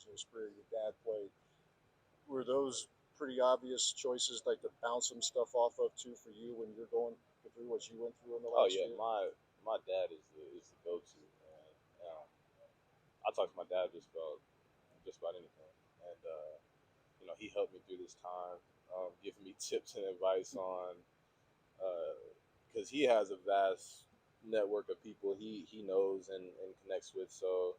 position of spirit your dad played. Were those pretty obvious choices, like to bounce some stuff off of too for you when you're going through what you went through in the Oh last yeah, year? my dad is the go to, man. I talk to my dad just about anything, and he helped me through this time, giving me tips and advice on because he has a vast network of people he knows and connects with. So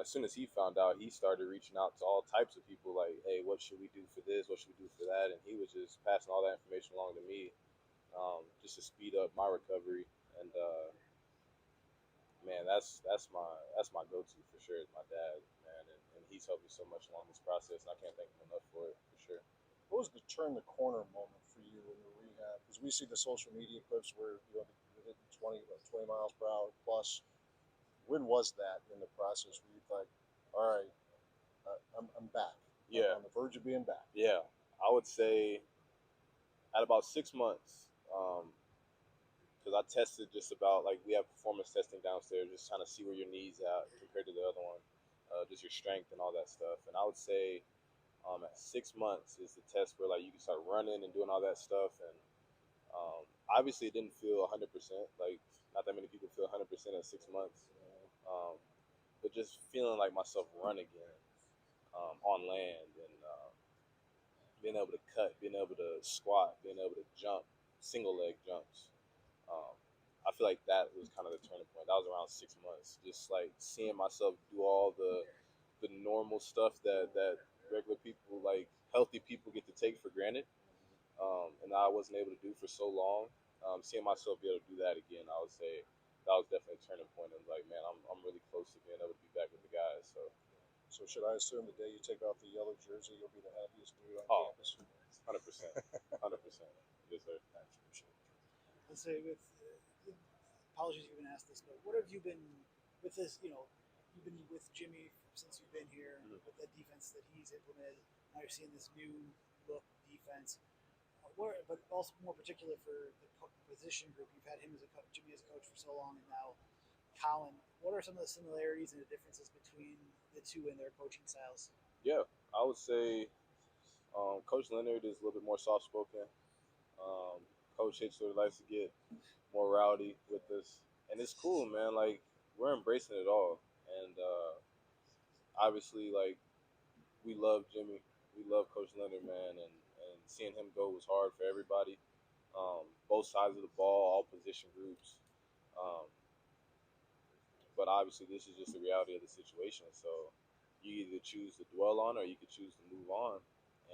as soon as he found out, he started reaching out to all types of people like, hey, what should we do for this? What should we do for that? And he was just passing all that information along to me, just to speed up my recovery. And man, that's my go-to for sure. Is my dad, man, and he's helped me so much along this process, and I can't thank him enough for it for sure. What was the turn the corner moment for you in your rehab? Because we see the social media clips where you're hitting 20 miles per hour plus. When was that in the process where you thought, all right, I'm back. I'm Yeah, on the verge of being back. yeah. I would say at about 6 months, because I tested just about like we have performance testing downstairs, just trying to see where your knees at compared to the other one, just your strength and all that stuff. And I would say at 6 months is the test where like you can start running and doing all that stuff. And obviously, it didn't feel 100%. Like not that many people feel 100% at 6 months, um, but just feeling like myself run again on land and being able to cut, being able to squat, being able to jump, single leg jumps. Um, I feel like that was kind of the turning point. That was around 6 months. Just like seeing myself do all the normal stuff that regular people, like healthy people, get to take for granted, and I wasn't able to do for so long. Seeing myself be able to do that again, I would say that was definitely a turning point. And like, man, I'm really close to being able to be back with the guys. So, So should I assume the day you take off the yellow jersey, you'll be the happiest dude on oh, campus? 100%, 100%, yes sir. That's for sure. Let's say with apologies if you've been asked this, but what have you been with this? You've been with Jimmy since you've been here Mhm. with the defense that he's implemented. Now you're seeing this new look defense. What, but also more particular for the position group, you've had him as a coach, Jimmy as a coach for so long, and now Colin. What are some of the similarities and the differences between the two in their coaching styles? Yeah, I would say Coach Leonard is a little bit more soft spoken. Um, Coach Hitchler likes to get more rowdy with us, and it's cool, man. Like we're embracing it all, and obviously, like we love Jimmy, we love Coach Leonard, man, and seeing him go was hard for everybody. Both sides of the ball, all position groups. Um, but obviously, this is just the reality of the situation. So you either choose to dwell on or you could choose to move on.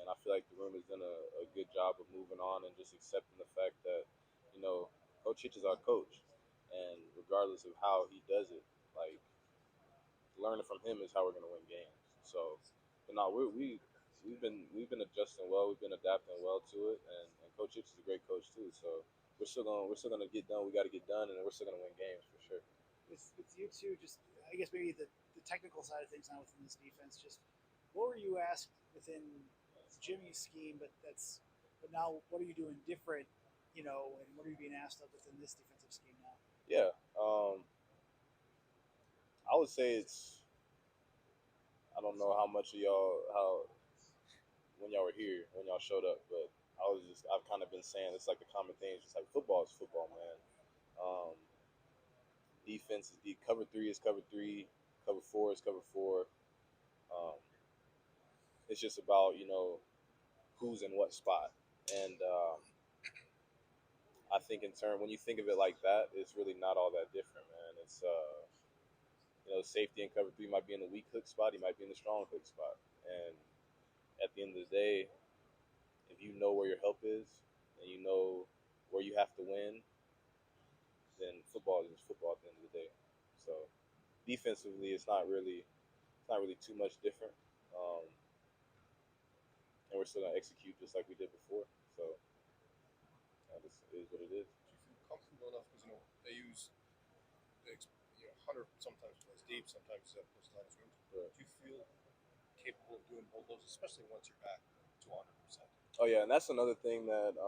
And I feel like the room has done a good job of moving on and just accepting the fact that, you know, Coach Hitch is our coach. And regardless of how he does it, like learning from him is how we're going to win games. So, but no, we've been adjusting well, we've been adapting well to it, and Coach Hitch is a great coach too. So we're still gonna get done. We got to get done, and we're still gonna win games for sure. With you two, just I guess maybe the technical side of things now within this defense. Just what were you asked within Jimmy's scheme, but now what are you doing different? And what are you being asked of within this defensive scheme now? Yeah, I would say it's. I don't know how much of y'all how when y'all were here when y'all showed up, but I've kind of been saying it's like a common thing. It's just like football is football, man. Um, Defense is cover three is cover three, cover four is cover four. Um, it's just about who's in what spot, and I think in turn when you think of it like that, it's really not all that different, man. It's safety in cover three might be in the weak hook spot, he might be in the strong hook spot, and at the end of the day, if you know where your help is and you know where you have to win, then football is just football at the end of the day. So defensively, it's not really too much different, um, and we're still gonna execute just like we did before. So that is what it is. Do you feel comfortable enough? Because they use Hunter sometimes plays deep, sometimes puts down his rooms. Right. Do you feel capable of doing both those, especially once you're back to 100%? Oh yeah, and that's another thing that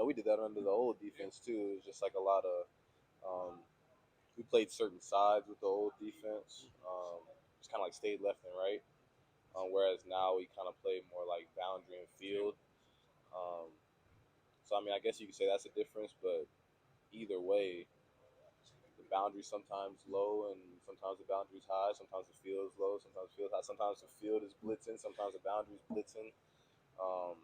we did that under the old defense too. It was just like a lot of we played certain sides with the old defense. just kind of like stayed left and right. Whereas now we kind of play more like boundary and field. Um, so I mean, I guess you could say that's a difference, but either way, the boundary's sometimes low and sometimes the boundary's high. Sometimes the field is low, sometimes the field high. Sometimes the field is blitzing, sometimes the boundary's blitzing. Um,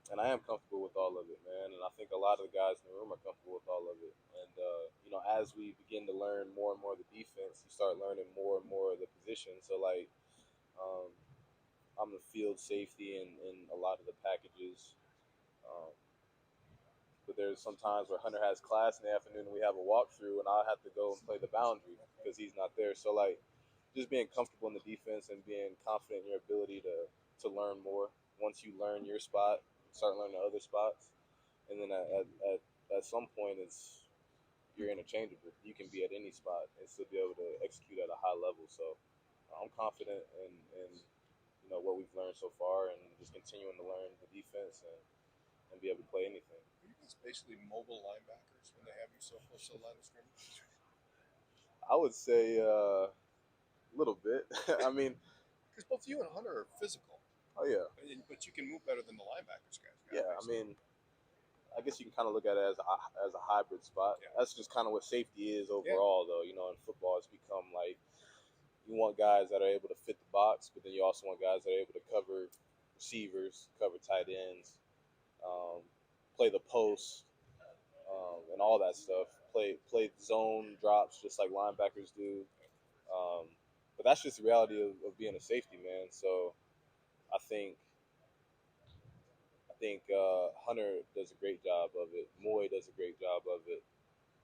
and I am comfortable with all of it, man. And I think a lot of the guys in the room are comfortable with all of it. And as we begin to learn more and more of the defense, you start learning more and more of the position. So like, um, I'm the field safety in a lot of the packages. Um, but there's some times where Hunter has class in the afternoon and we have a walkthrough, and I'll have to go and play the boundary because he's not there. So like, just being comfortable in the defense and being confident in your ability to learn more. Once you learn your spot, start learning the other spots, and then at some point it's you're interchangeable. You can be at any spot and still be able to execute at a high level. So I'm confident in what we've learned so far, and just continuing to learn the defense and be able to play anything. Are you guys basically mobile linebackers when they have you so close to the line of scrimmage? I would say a little bit. I mean, Because both you and Hunter are physical, oh yeah, but you can move better than the linebackers guys. yeah. I mean, I guess you can kind of look at it as a hybrid spot. Yeah. That's just kind of what safety is overall, though. In football, it's become like you want guys that are able to fit the box, but then you also want guys that are able to cover receivers, cover tight ends, play the post, and all that stuff. Play zone drops just like linebackers do. But that's just the reality of being a safety, man. So I think Hunter does a great job of it. Moy does a great job of it.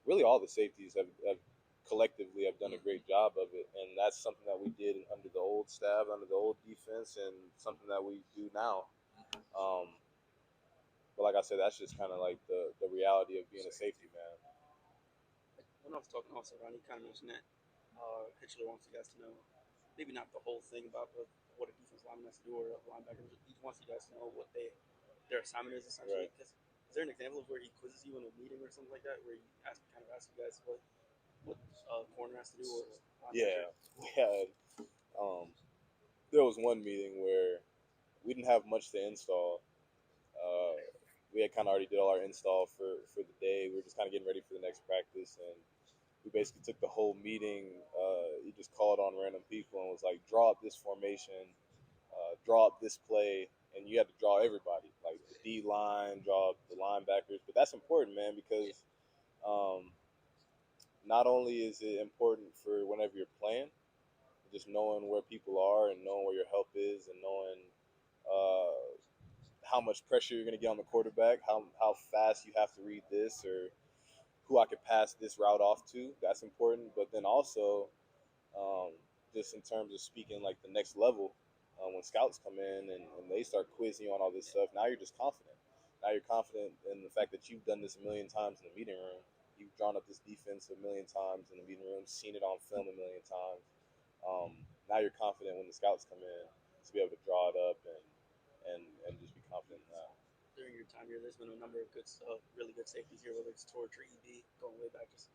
Really, all the safeties have collectively have done a great job of it, and that's something that we did under the old staff, under the old defense, and something that we do now. But like I said, that's just kind of like the reality of being a safety, man. When I was talking also, Ron, he kind of mentioned that Hitchler wants you guys to know, maybe not the whole thing about what a defense lineman has to do or a linebacker. He wants you guys to know what their assignment is essentially. Right. Is there an example of where he quizzes you in a meeting or something like that, where he kind of asks you guys what corner has to do or Yeah, we had. There was one meeting where we didn't have much to install. Uh, we had kind of already did all our install for the day. We were just kind of getting ready for the next practice, and we basically took the whole meeting. He just called on random people and was like, "Draw up this formation, draw up this play," and you had to draw everybody, like the D line, draw up the linebackers. But that's important, man, because um, not only is it important for whenever you're playing, just knowing where people are and knowing where your help is and knowing uh, how much pressure you're going to get on the quarterback, how fast you have to read this, or who I could pass this route off to. That's important. But then also, um, just in terms of speaking like the next level, when scouts come in and they start quizzing you on all this stuff, now you're just confident. Now you're confident in the fact that you've done this a million times in the meeting room. You've drawn up this defense a million times in the meeting room, seen it on film a million times. Now you're confident when the scouts come in to be able to draw it up and just be confident in that. during your time here, there's been a number of really good safeties here, whether it's Torch or EB, going way back. Just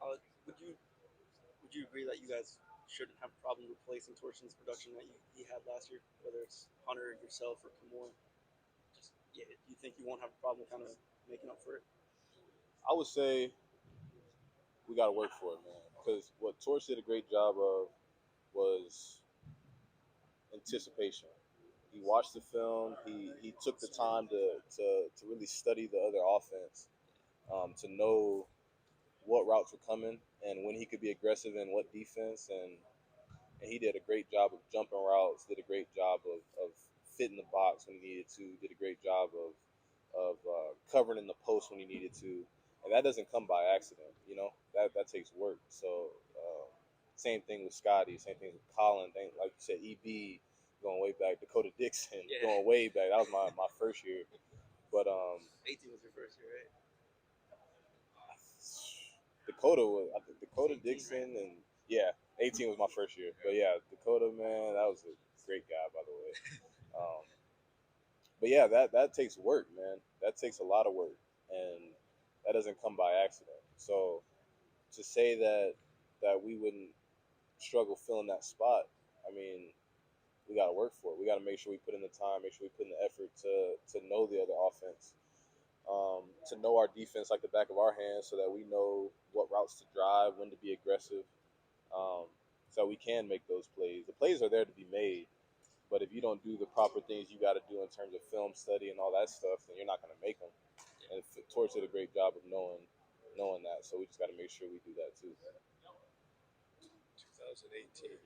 would you agree that you guys shouldn't have a problem replacing Torchin's production that he had last year, whether it's Hunter, yourself, or Kamoy? Just yeah, do you think you won't have a problem kind of making up for it? I would say we got to work for it, man. Because what Torch did a great job of was anticipation. He watched the film. He took the time to really study the other offense, to know what routes were coming and when he could be aggressive in what defense. And he did a great job of jumping routes, did a great job of fitting the box when he needed to, did a great job of covering in the post when he needed to. And that doesn't come by accident, that takes work. So same thing with Scotty, same thing with Colin, like you said, EB going way back, Dakota Dixon going way back. That was my first year. But 18 was your first year, right? I think Dakota 18, Dixon, right? and yeah, 18 was my first year. But yeah, Dakota, man, that was a great guy, by the way. But yeah, that takes work, man. That takes a lot of work, and that doesn't come by accident. So to say that we wouldn't struggle filling that spot, I mean, we got to work for it. We got to make sure we put in the time, make sure we put in the effort to know the other offense, to know our defense like the back of our hands, so that we know what routes to drive, when to be aggressive, um, so we can make those plays. The plays are there to be made, but if you don't do the proper things you got to do in terms of film study and all that stuff, then you're not going to make them. And Torch did a great job of knowing that, so we just got to make sure we do that too. 2018,